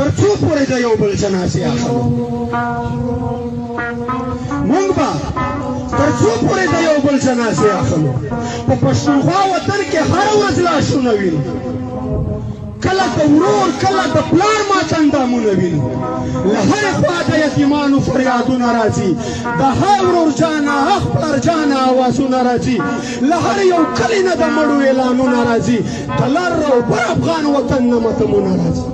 تر څو پورې د یو بل جنازې اخلو موږ به تر څو پورې د یو بل جنازې اخلو په پښتونخوا وطن کې هره ورځ لاشونه وینو کله د ورور کله د پلار ماتندامونه وینو له هرې خوا د یتیمانو فریادونه راځي د هر ورور جانه هغ پلار جانه آوازونه راځي له هر یو کلي نه د مړو اعلانونه راځي د لر او بر افغان وطن نه متمونه راځي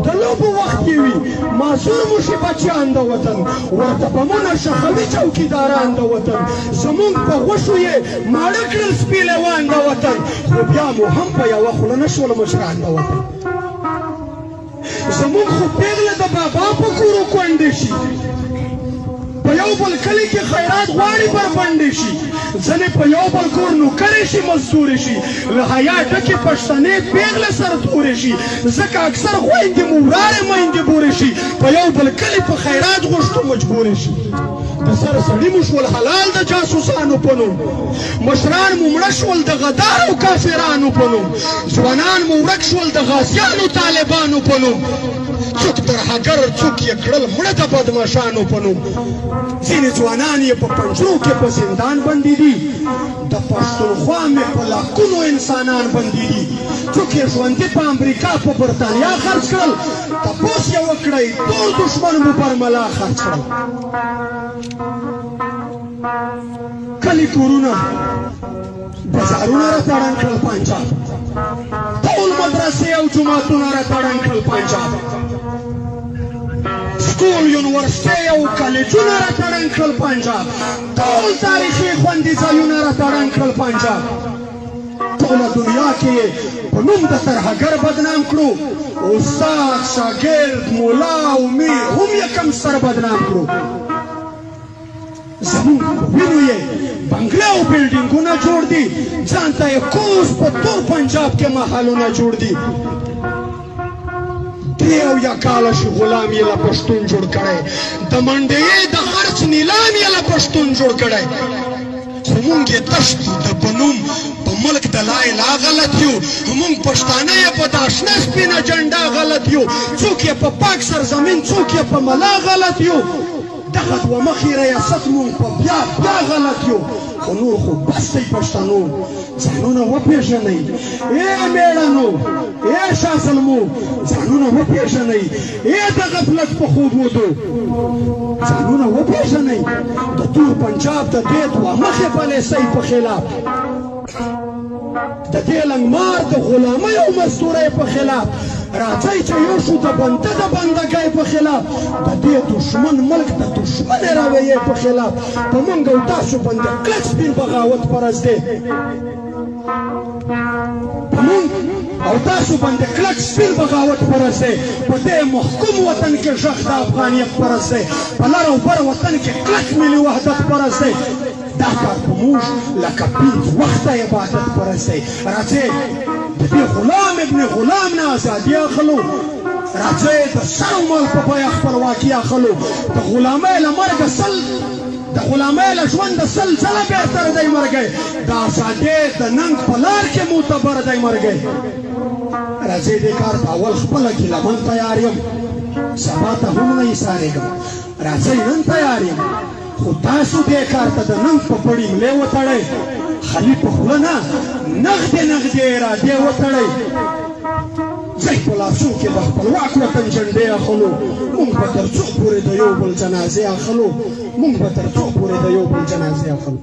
د لوبو وخت کې وي معذور مو شي بچیان د وطن ورته بمونه شخوي چوکیداران د وطن زمونږ په غوښو یې ماړه کړل سپي لیوان د وطن خو بیا مو هم په یوه خوله نه شول مشران د وطن زمونږ خو پیغله د بابا په کورو کونډې شي په یو بل کلي کې خیرات غواړي بربنډې شي ځنې په یو بل کور نوکرې شي مزدورې شي له حیا ډکې پښتنې پیغله سره تورې شي ځکه اکثر خویندې مو ورارې میندې بورې شي په یو بل کلي په خیرات غوښتو مجبورې شي د سر سړي مو شول حلال د جاسوسانو په نوم مشران مو مړه شول د غدارو کافرانو په نوم ځوانان مو ورک شول د غازیانو طالبانو په نوم څوک ترهګر څوک یې کړل مړه د بدماشانو په نوم ځینې ځوانان یې په پنجرو کې په زندان بندي دي د پښتونخوا مې په لاکونو انسانان بندي دي څوک یې ژوندي په امریکا په برطانیا خرڅ کړل تپوس یې وکړئ ټول دښمن مو پر ملا خرڅ کړل کلي کورونه بازارونه راته ړنګ کړل پنجاب ټول مدرسې او جوماتونه راته ړنګ کړل پنجاب سکول یونیورسټۍ او کالجونه راته ړنګ کړل پنجاب ټول تاریخي خوندي ځایونه راته ړنګ کړل پنجاب ټوله دنیا کې په نوم د ترهګر بدنام کړو استاد شاګرد مولا او میر هم یې کم سر بدنام کړو زمونږ وینو یې بنګله او بلډینګونه جوړ دي ځان ته یې کوز په ټول پنجاب کې محلونه جوړ دي درې اویا کاله شي غلام یې له پښتون جوړ کړی د منډیې د خرڅ نیلام یې له پښتون جوړ کړی خو مونږ یې تش د بنوم په ملک د لا اله غلط یو مونږ پښتانه یې په دا شنه سپینه جنډه غلط یو څوک یې په پاک سرزمین څوک یې په ملا غلط یو دغه دوه مخې ریاست مونږ په بیا غلط یو خو نور خو بس دی پښتنو ځانونه وپېژنئ ای مېړنو ای شاه زلمو ځانونه وپېژنئ ای د غفلت په خوب ودو ځانونه وپېژنئ د تور پنجاب د دې دوه مخې پالیسۍ په خلاف د دې لنګمار د غلامۍ او مزدورۍ په خلاف راځئ چې یو شو د بنده د بندګۍ په خلاف د دې دشمن ملک د دشمنې رویې په خلاف په موږ او تاسو باندې کلک سپین بغاوت فرض دی په موږ او تاسو باندې کلک سپین بغاوت فرض دی په دې محکوم وطن کې غږ د افغانیت فرض دی په لر او بر وطن کې کلک ملي وحدت فرض دی دا کار په موږ لکه پنځه وخته عبادت فرض دی راځئ د دې غلام ابن غلام نه ازادي اخلو راځئ د سر او مال په بیه خپلواکي اخلو د غلامۍ له مرګه سل د غلامۍ له ژونده سل ځله بهتر دی مرګی د ازادۍ د ننګ په لار کې معتبر دی مرګی راځئ دې کار ته اول خپله ګیلمن تیار یم سبا ته هم نه ایسارېږم راځئ نن تیار یم خو تاسو دې کار ته د ننګ په پړي ملې وتړئ خالي په خوله نه نغدې ارادې وتړئ ځئ په لاسو کې د خپلواک وطن جنډې اخلو موږ به تر څو پورې د یو بل جنازې اخلو موږ به تر څو پورې د یو بل جنازې اخلو